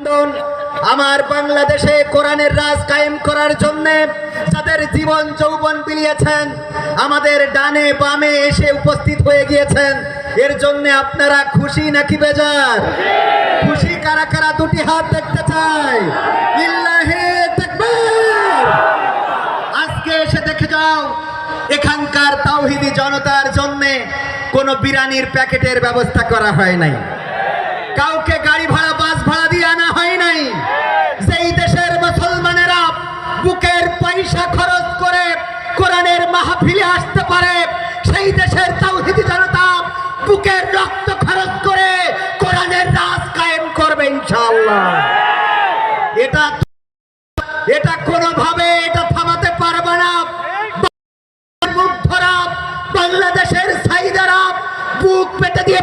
বন্ধুগণ, আমার বাংলাদেশে কোরআনের রাজ কায়েম করার জন্য যাদের জীবন যৌবন বিলিয়েছেন, আমাদের ডানে বামে এসে উপস্থিত হয়ে গিয়েছেন, এর জন্য আপনারা খুশি নাকি বেজার? খুশি কারা কারা দুটি হাত দেখতে চাই। লিল্লাহি তাকবীর। আজকে এসে দেখে যাও, এখানকার তাওহীদি জনতার জন্য কোনো বিরিয়ানির প্যাকেটের ব্যবস্থা করা হয় নাই, কাউকে গাড়ি ভাড়া বাস ভাড়া দিয়ে আনা হয় নাই। যেই দেশের মুসলমানেরা বুকের পয়সা খরচ করে কোরআনের মাহফিলে আসতে পারে, সেই দেশের তাওহীদি জনতা বুকের রক্ত খরচ করে কোরআনের রাজ কায়েম করবে ইনশাআল্লাহ। এটা কোনোভাবে এটা থামাতে পারবে না। মুগ্ধরা, বাংলাদেশের সাইদারা বুক পেতে দিয়ে